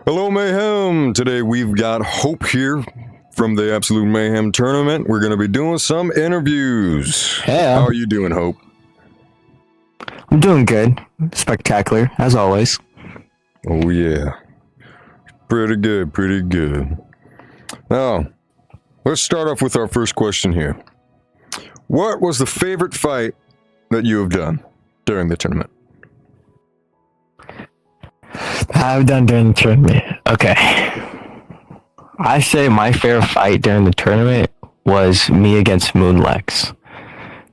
Hello, Mayhem. Today we've got Hope here from the Absolute Mayhem Tournament. We're going to be doing some interviews. Hey, How are you doing, Hope? I'm doing good. Spectacular, as always. Oh, yeah. Pretty good, pretty good. Now, let's start off with our first question here. What was the favorite fight that you have done during the tournament? I've done during the tournament. Okay. I say my favorite fight during the tournament was me against Moonlex.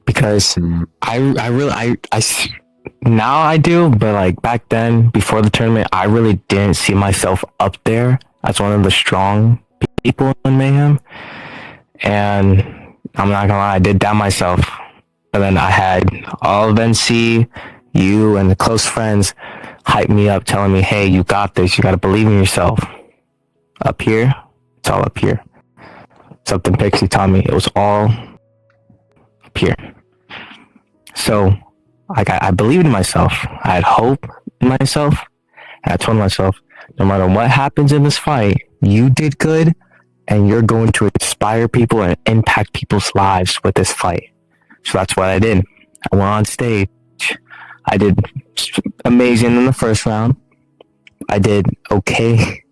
Because now I do, but like back then, before the tournament, I really didn't see myself up there as one of the strong people in Mayhem. And I'm not gonna lie, I did that myself. And then I had all of NC, you, and the close friends hype me up, telling me, hey, you got this, you gotta believe in yourself. Up here, it's all up here. Something Pixie taught me, it was all up here. So I believed in myself. I had hope in myself. And I told myself, no matter what happens in this fight, you did good, and you're going to inspire people and impact people's lives with this fight. So that's what I did. I went on stage. I did amazing in the first round. I did okay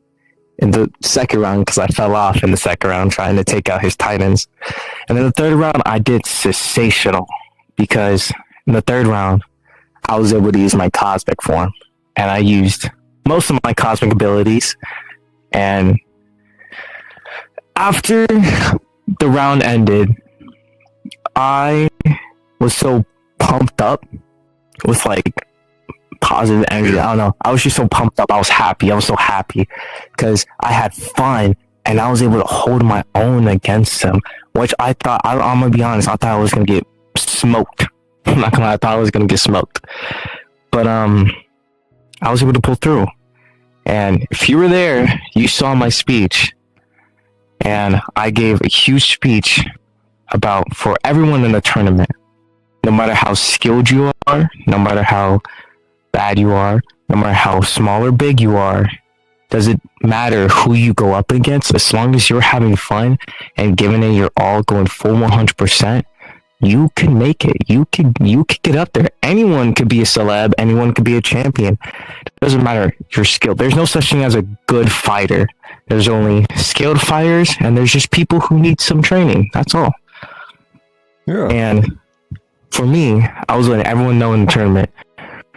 in the second round because I fell off in the second round trying to take out his Titans. And in the third round, I did sensational because in the third round, I was able to use my cosmic form. And I used most of my cosmic abilities. And after the round ended, I was so pumped up with like positive energy. I don't know. I was just so pumped up. I was happy. I was so happy because I had fun and I was able to hold my own against him, which I thought, I'm going to be honest, I thought I was going to get smoked. I'm not going to lie, I thought I was going to get smoked. But I was able to pull through. And if you were there, you saw my speech. And I gave a huge speech about for everyone in the tournament. No matter how skilled you are, no matter how bad you are, no matter how small or big you are, does it matter who you go up against? As long as you're having fun and giving it your all, going full 100%, you can make it. You can get up there. Anyone could be a celeb. Anyone could be a champion. It doesn't matter your skill. There's no such thing as a good fighter. There's only skilled fighters, and there's just people who need some training. That's all. Yeah. And for me, I was letting everyone know in the tournament,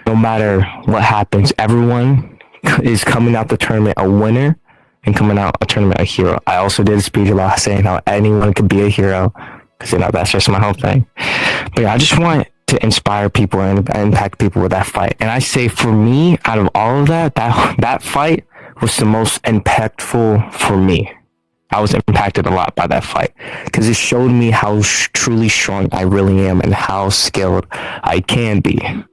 no matter what happens, everyone is coming out the tournament a winner and coming out a tournament a hero. I also did a speech about saying how anyone could be a hero because, that's just my whole thing. But yeah, I just want to inspire people and impact people with that fight. And I say for me, out of all of that fight was the most impactful for me. I was impacted a lot by that fight because it showed me how truly strong I really am and how skilled I can be and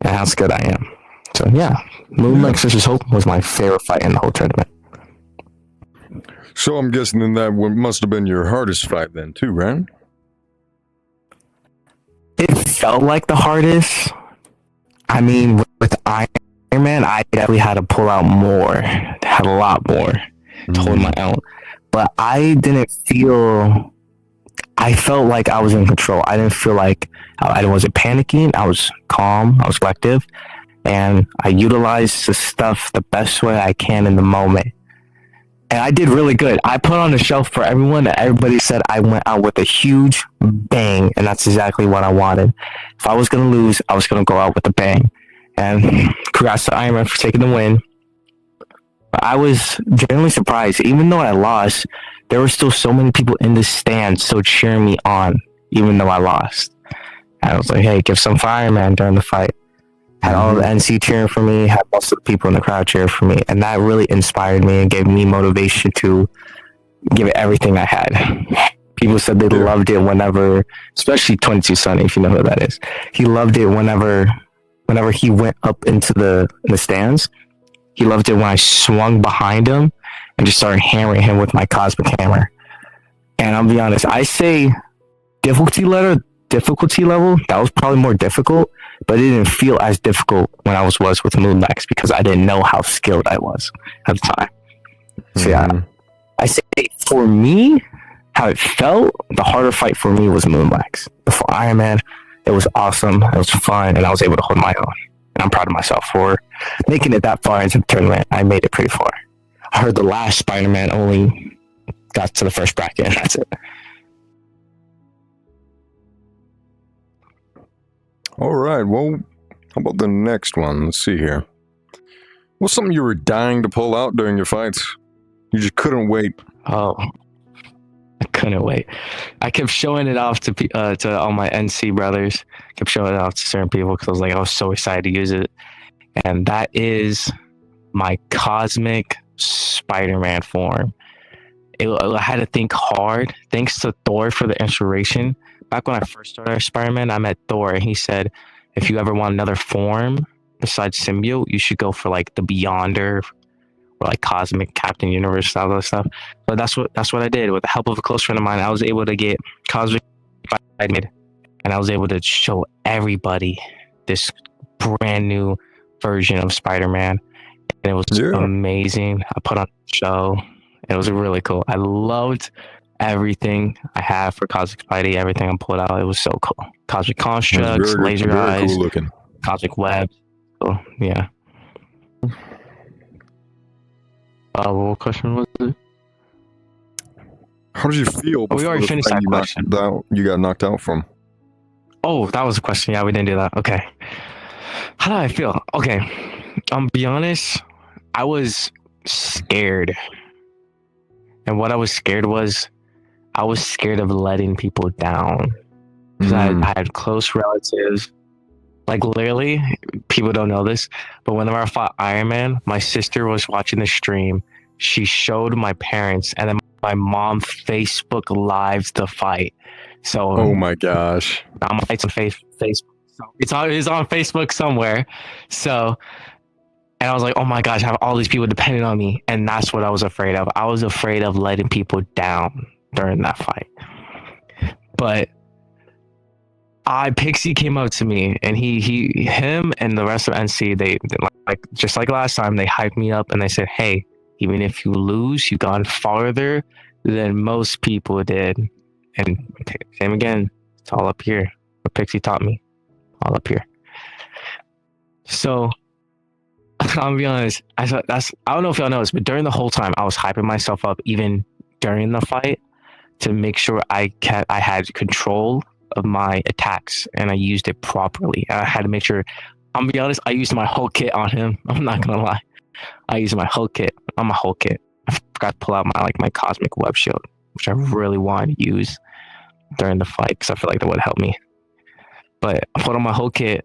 how skilled I am. So yeah, Moonlight vs. Hope was my favorite fight in the whole tournament. So I'm guessing then that must have been your hardest fight then too, right? It felt like the hardest. I mean, with Iron Man, I definitely had to pull out more, had a lot more to hold my own. But I felt like I was in control. I didn't feel like I wasn't panicking. I was calm. I was collective. And I utilized the stuff the best way I can in the moment. And I did really good. I put on the shelf for everyone, and everybody said I went out with a huge bang. And that's exactly what I wanted. If I was going to lose, I was going to go out with a bang. And congrats to Iron Man for taking the win. I was genuinely surprised. Even though I lost, there were still so many people in the stands still cheering me on, even though I lost. And I was like, hey, give some fire, man, during the fight. Had all the NC cheering for me, had most of the people in the crowd cheering for me. And that really inspired me and gave me motivation to give it everything I had. People said they loved it whenever, especially 22 Sunny, if you know who that is. He loved it whenever he went up into the stands. He loved it when I swung behind him and just started hammering him with my cosmic hammer. And I'll be honest, I say difficulty difficulty level, that was probably more difficult, but it didn't feel as difficult when I was with Moonlex because I didn't know how skilled I was at the time. So yeah, I say for me, how it felt, the harder fight for me was Moonlex. Before Iron Man, it was awesome, it was fun, and I was able to hold my own. And I'm proud of myself for making it that far into the tournament. I made it pretty far. I heard the last Spider-Man only got to the first bracket, and that's it. All right, well, how about the next one? Let's see here. What's something you were dying to pull out during your fights? You just couldn't wait. Oh, I couldn't wait. I kept showing it off to all my NC brothers. Kept showing it off to certain people because I was so excited to use it. And that is my Cosmic Spider-Man form. I had to think hard. Thanks to Thor for the inspiration. Back when I first started Spider-Man, I met Thor, and he said, if you ever want another form besides symbiote, you should go for like the Beyonder or like Cosmic Captain Universe, all that stuff. But that's what I did. With the help of a close friend of mine, I was able to get Cosmic Spider-Man, and I was able to show everybody this brand new version of Spider-Man, and it was amazing. I put on a show. It was really cool. I loved everything I have for Cosmic Spidey, everything I pulled out. It was so cool. Cosmic Constructs, Laser Eyes, cool looking. Cosmic Web. So, yeah. What question was it? How did you feel before we already finished that question. You got knocked out from? Oh, that was a question. Yeah, we didn't do that. Okay. How did I feel? Okay. Be honest, I was scared. And what I was scared of letting people down. Because I had close relatives. Like, literally, people don't know this, but whenever I fought Iron Man, my sister was watching the stream. She showed my parents, and then my mom Facebook lives the fight. So, oh my gosh, I'm on Facebook. It's on Facebook somewhere. So, and I was like, oh my gosh, I have all these people depending on me, and that's what I was afraid of. I was afraid of letting people down during that fight. But Pixie came up to me, and him and the rest of NC, they like just like last time, they hyped me up and they said, hey, even if you lose, you've gone farther than most people did. And same again, it's all up here. What Pixie taught me, all up here. So I'll be honest, I don't know if y'all know this, but during the whole time I was hyping myself up, even during the fight, to make sure I had control of my attacks and I used it properly. I had to make sure. I'll be honest, I used my whole kit on him. I'm not gonna lie, I used my whole kit. I forgot to pull out my Cosmic Web Shield, which I really wanted to use during the fight because I feel like that would help me. But I put on my whole kit.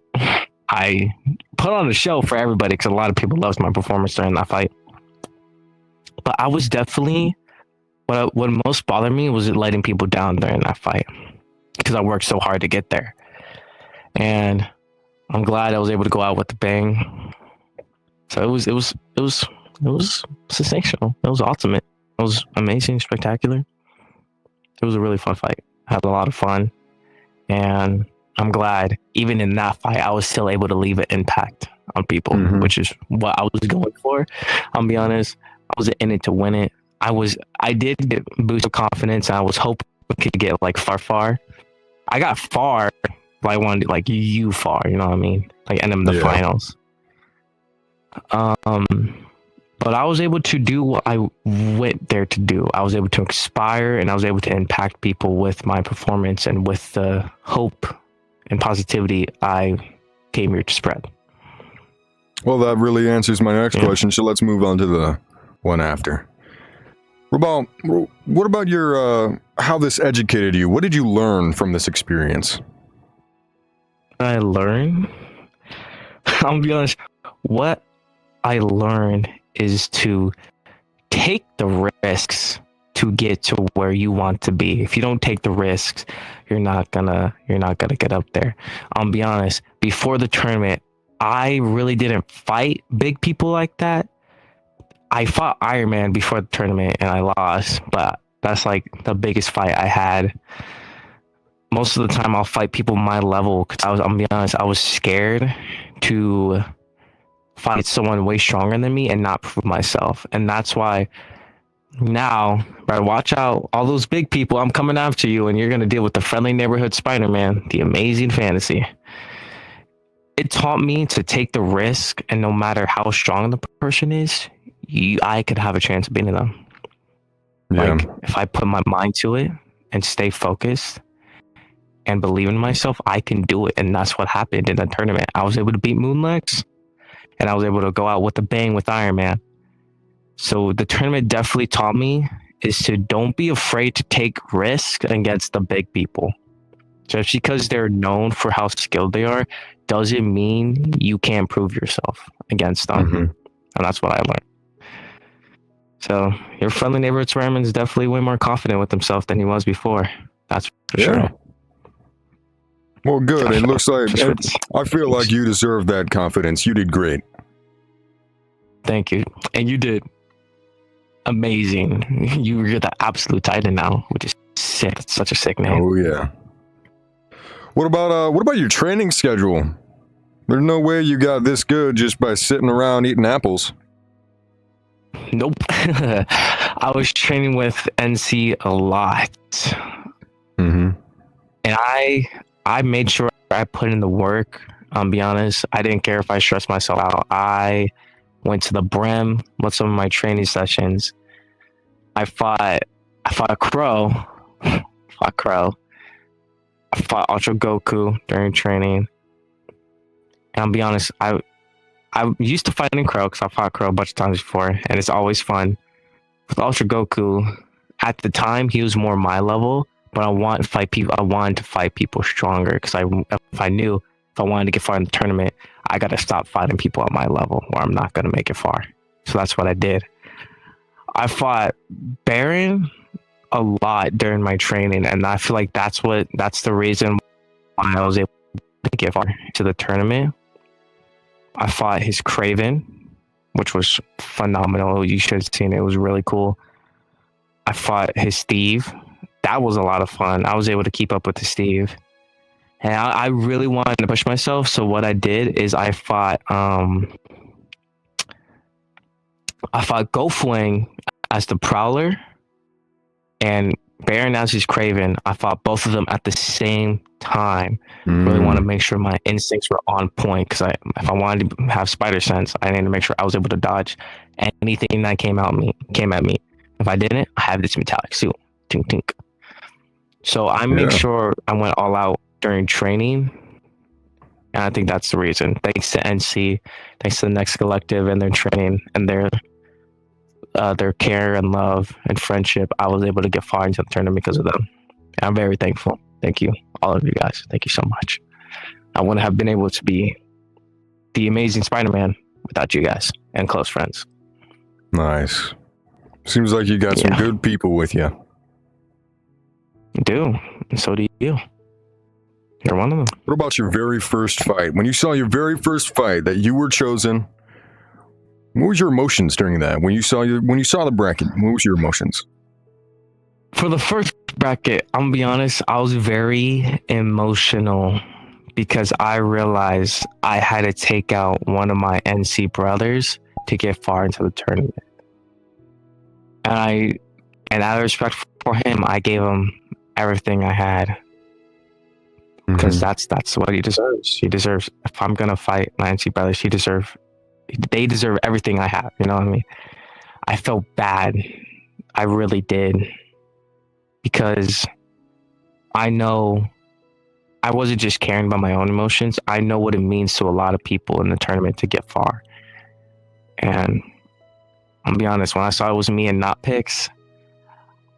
I put on a show for everybody because a lot of people loved my performance during that fight. But I was definitely what most bothered me was letting people down during that fight, because I worked so hard to get there. And I'm glad I was able to go out with a bang. So it was sensational. It was ultimate. It was amazing, spectacular. It was a really fun fight. I had a lot of fun. And I'm glad even in that fight I was still able to leave an impact on people, which is what I was going for. I'll be honest, I was in it to win it. I did get boost of confidence, and I was hoping we could get far. I got far, but I wanted far, you know what I mean? End up in the finals. But I was able to do what I went there to do. I was able to inspire, and I was able to impact people with my performance and with the hope and positivity I came here to spread. Well, that really answers my next question, so let's move on to the one after. What about your how this educated you? What did you learn from this experience? I learned? I'll be honest, what I learned is to take the risks to get to where you want to be. If you don't take the risks, you're not gonna get up there. I'll be honest, before the tournament, I really didn't fight big people like that. I fought Iron Man before the tournament and I lost, but that's the biggest fight I had. most of the time I'll fight people my level because I'm gonna be honest, I was scared to fight someone way stronger than me and not prove myself. And that's why now, bro, watch out. All those big people, I'm coming after you, and you're gonna deal with the friendly neighborhood Spider-Man, the amazing fantasy. It taught me to take the risk, and no matter how strong the person is, I could have a chance of beating them. Yeah. Like, if I put my mind to it and stay focused and believe in myself, I can do it. And that's what happened in the tournament. I was able to beat Moonlex, and I was able to go out with a bang with Iron Man. So the tournament definitely taught me is to don't be afraid to take risk against the big people. Just because they're known for how skilled they are doesn't mean you can't prove yourself against them. Mm-hmm. And that's what I learned. So your friendly neighborhood Spider-Man is definitely way more confident with himself than he was before. That's for sure. Well, good. It looks like I feel like Thanks. you deserve that confidence. You did great. Thank you. And you did amazing. You're the absolute titan now, which is sick. It's such a sick name. Oh yeah. What about your training schedule? There's no way you got this good just by sitting around eating apples. Nope. I was training with NC a lot. Mm-hmm. And I made sure I put in the work. Be honest, I didn't care if I stressed myself out. I went to the brim with some of my training sessions. I fought Crow. I fought Ultra Goku during training. And I'll be honest, I used to fight in Crow because I fought Crow a bunch of times before, and it's always fun. With Ultra Goku, at the time he was more my level, but I wanted to fight people stronger because if I knew if I wanted to get far in the tournament, I got to stop fighting people at my level, or I'm not gonna make it far. So that's what I did. I fought Baron a lot during my training, and I feel like that's the reason why I was able to get far to the tournament. I fought his Craven, which was phenomenal. You should have seen it. It was really cool. I fought his Steve. That was a lot of fun. I was able to keep up with the Steve. And I really wanted to push myself. So what I did is I fought Goldfling as the Prowler and Baron as his Craven. I fought both of them at the same time. Really want to make sure my instincts were on point because if I wanted to have spider sense, I needed to make sure I was able to dodge anything that came at me. If I didn't, I have this metallic suit. Tink tink. So I made sure I went all out during training, and I think that's the reason. Thanks to NC, thanks to the Next Collective and their training and their care and love and friendship, I was able to get far into the tournament because of them. And I'm very thankful. Thank you, all of you guys. Thank you so much. I wouldn't have been able to be the amazing Spider-Man without you guys and close friends. Nice. Seems like you got some good people with you. I do, and so do you. You're one of them. What about your very first fight? When you saw your very first fight that you were chosen, what was your emotions during that? When you saw the bracket, what was your emotions? For the first bracket, I'm gonna be honest, I was very emotional because I realized I had to take out one of my NC brothers to get far into the tournament. And out of respect for him, I gave him everything I had. Because that's what he deserves. He deserves, if I'm gonna fight my NC brothers, they deserve everything I have, you know what I mean? I felt bad. I really did. Because I know I wasn't just caring about my own emotions. I know what it means to a lot of people in the tournament to get far. And I'll be honest, when I saw it was me and not picks,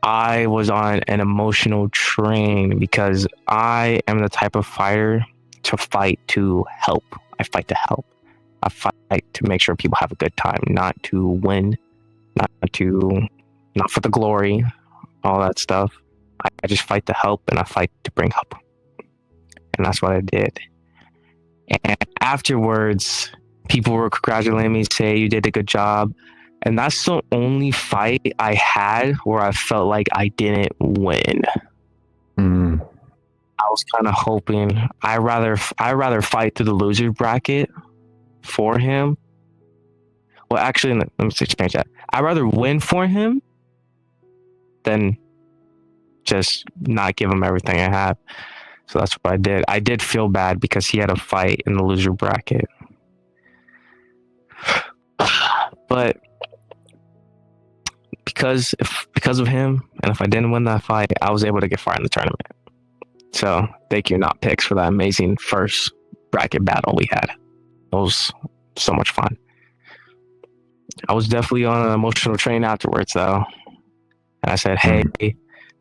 I was on an emotional train because I am the type of fighter to fight to help. I fight to help. I fight to make sure people have a good time, not to win, not for the glory, all that stuff. I just fight to help, and I fight to bring help. And that's what I did. And afterwards, people were congratulating me, say you did a good job. And that's the only fight I had where I felt like I didn't win. I was kind of hoping I rather fight through the loser bracket for him. Well, actually, let me change that. I'd rather win for him than just not give him everything I have. So that's what I did. I did feel bad because he had a fight in the loser bracket. But because of him, and if I didn't win that fight, I was able to get far in the tournament. So thank you, Not Picks, for that amazing first bracket battle we had. It was so much fun. I was definitely on an emotional train afterwards, though. And I said, hey, I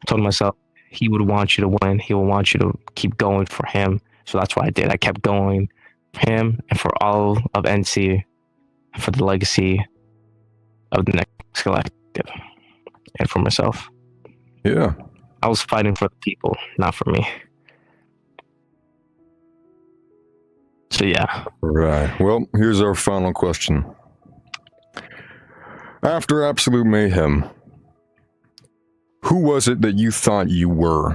told myself he would want you to win. He would want you to keep going for him. So that's what I did. I kept going for him and for all of NC, and for the legacy of the next collective, and for myself. Yeah. I was fighting for the people, not for me. So yeah. Right. Well, here's our final question. After Absolute Mayhem, who was it that you thought you were?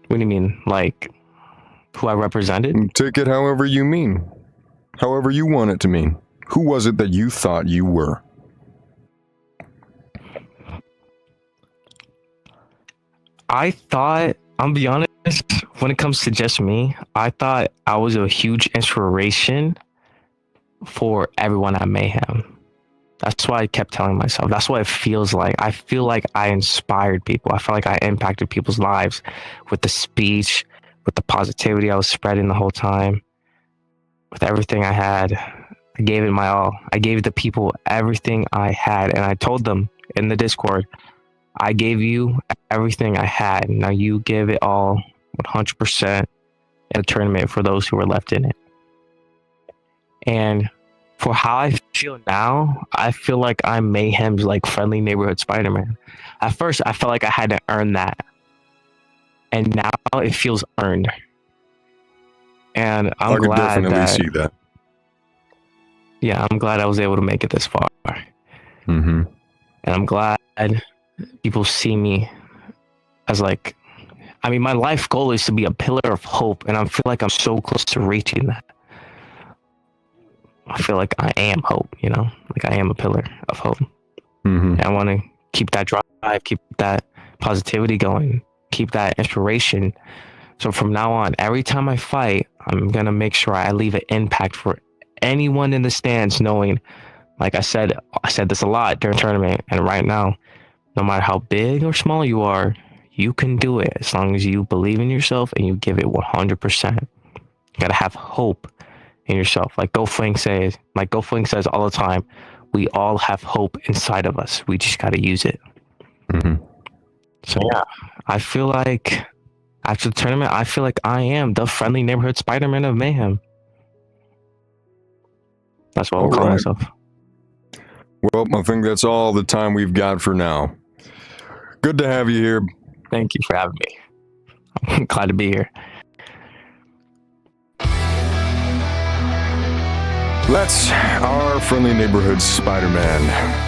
What do you mean? Like, who I represented? Take it however you mean. However you want it to mean. Who was it that you thought you were? I thought, I'm be honest, when it comes to just me, I thought I was a huge inspiration for everyone at Mayhem. That's why I kept telling myself. That's what it feels like. I feel like I inspired people. I felt like I impacted people's lives with the speech, with the positivity I was spreading the whole time, with everything I had. I gave it my all. I gave the people everything I had, and I told them in the Discord, I gave you everything I had. Now you give it all 100% in the tournament for those who were left in it. And for how I feel now, I feel like I'm Mayhem's like friendly neighborhood Spider-Man. At first, I felt like I had to earn that. And now it feels earned. And I'm glad I could definitely see that. Yeah, I'm glad I was able to make it this far. Mm-hmm. And I'm glad people see me as like, I mean, my life goal is to be a pillar of hope, and I feel like I'm so close to reaching that. I feel like I am hope, you know, like I am a pillar of hope. Mm-hmm. And I want to keep that drive, keep that positivity going, keep that inspiration. So from now on, every time I fight, I'm going to make sure I leave an impact for anyone in the stands, knowing, like I said this a lot during tournament, and right now, no matter how big or small you are, you can do it as long as you believe in yourself and you give it 100%. You got to have hope in yourself. Like GoFling says all the time, we all have hope inside of us. We just got to use it. Mm-hmm. So yeah, I feel like after the tournament, I feel like I am the friendly neighborhood Spider-Man of Mayhem. That's what I'll call myself. Well, I think that's all the time we've got for now. Good to have you here. Thank you for having me. I'm glad to be here. That's our friendly neighborhood Spider-Man.